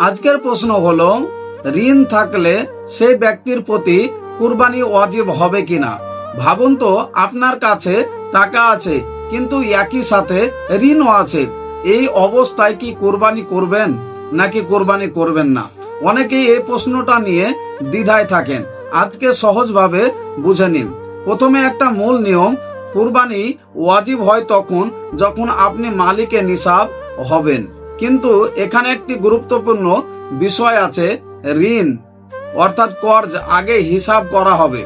আজকের প্রশ্ন হলো, ঋণ থাকলে সেই ব্যক্তির প্রতি কুরবানি ওয়াজিব হবে কিনা। ভাবুন তো, আপনার কাছে টাকা আছে কিন্তু একই সাথে ঋণও আছে। এই অবস্থায় কি কুরবানি করবেন নাকি কুরবানি করবেন না? অনেকেই এই প্রশ্নটা নিয়ে দ্বিধায় থাকেন। আজকে সহজভাবে বুঝে নিন। প্রথমে একটা মূল নিয়ম, কুরবানি ওয়াজিব হয় তখন যখন আপনি মালিকে নিসাব হবেন। কিন্তু এখানে একটি গুরুত্বপূর্ণ বিষয় আছে, ঋণ অর্থাৎ কর্জ আগে হিসাব করা হবে।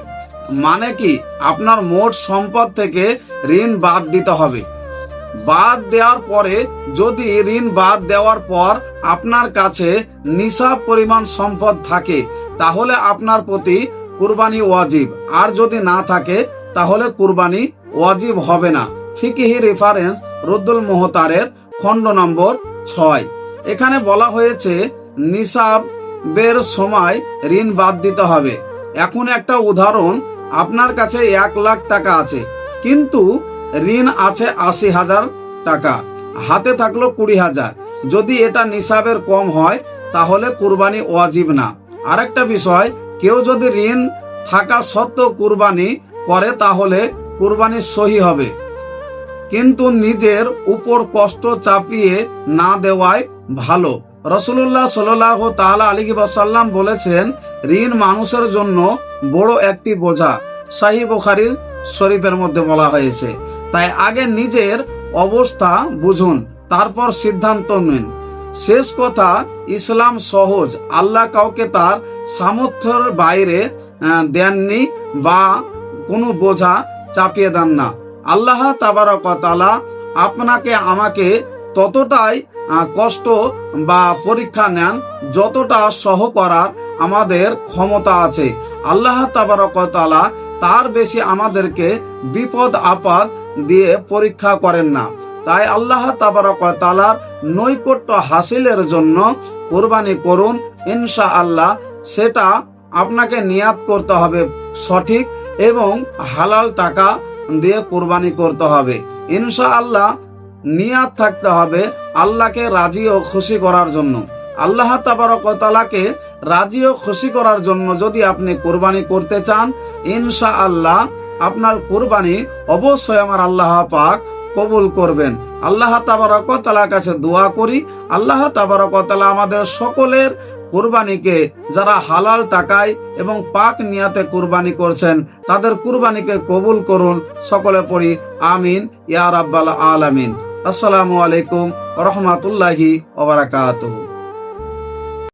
মানে কি, আপনার মোট সম্পদ থেকে ঋণ বাদ দিতে হবে। বাদ দেওয়ার পরে যদি ঋণ বাদ দেওয়ার পর আপনার কাছে নিসাব পরিমাণ সম্পদ থাকে তাহলে আপনার প্রতি কুরবানি ওয়াজিব, আর যদি না থাকে তাহলে কুরবানি ওয়াজিব হবে না। ফিকহি রেফারেন্স রুদ্দুল মুহতারের খণ্ড নম্বর 6। এখানে বলা হয়েছে নিসাবের সময় ঋণ বাদ দিতে হবে। এখন একটা উদাহরণ, আপনার কাছে 1 লাখ টাকা আছে কিন্তু ঋণ আছে 80,000 টাকা, হাতে থাকলো 20,000। যদি এটা নিসাবের কম হয় তাহলে কুরবানি ওয়াজিব না। আরেকটা বিষয়, কেউ যদি ঋণ থাকা সত্ত্বেও কুরবানি করে তাহলে কুরবানি সহি হবে, কিন্তু নিজের উপর কষ্ট চাপিয়ে না দেওয়াই ভালো। রাসূলুল্লাহ সাল্লাল্লাহু তাআলা আলাইহি ওয়াসাল্লাম বলেছেন, ঋণ মানুষের জন্য বড় একটি বোঝা। সহিহ বুখারী শরীফের মধ্যে বলা হয়েছে। তাই আগে নিজের অবস্থা বুঝুন, তারপর সিদ্ধান্ত নিন। শেষ কথা, ইসলাম সহজ। আল্লাহ কাউকে তার সামর্থ্যের বাইরে দেননি বা কোনো বোঝা চাপিয়ে দেন না। আল্লাহ তাবারক ওয়া তাআলা আপনাকে আমাকে ততটাই কষ্ট বা পরীক্ষা নেন যতটা সহ করার আমাদের ক্ষমতা আছে। আল্লাহ তাবারক ওয়া তাআলা তার বেশি আমাদেরকে বিপদ আপদ দিয়ে পরীক্ষা করেন না। তাই আল্লাহ তাবারক ওয়া তাআলার নৈকট্য হাসিলের জন্য কুরবানি করুন ইনশাআল্লাহ। সেটা আপনাকে নিয়াত করতে হবে সঠিক এবং হালাল টাকা দিয়ে কুরবানি করতে হবে ইনশাআল্লাহ। নিয়াত থাকতে হবে আল্লাহকে রাজি ও খুশি করার জন্য। আল্লাহ তাবারক ওয়া তাআলাকে রাজি ও খুশি করার জন্য যদি আপনি কুরবানি করতে চান, ইনশাআল্লাহ আপনার কুরবানি অবশ্যই আমার আল্লাহ পাক কবুল করবেন। আল্লাহ তাবারক ওয়া তাআলার কাছে দোয়া করি, আল্লাহ তাবারক ওয়া তাআলা আমাদের সকলের কুরবানিকে, যারা হালাল টাকায় এবং পাক নিয়াতে কুরবানি করছেন, তাদের কুরবানিকে কবুল করুন। সকলে পড়ি আমিন ইয়া রাব্বাল আলামিন। আসসালামু আলাইকুম ওয়া রাহমাতুল্লাহি ওয়া বারাকাতুহু।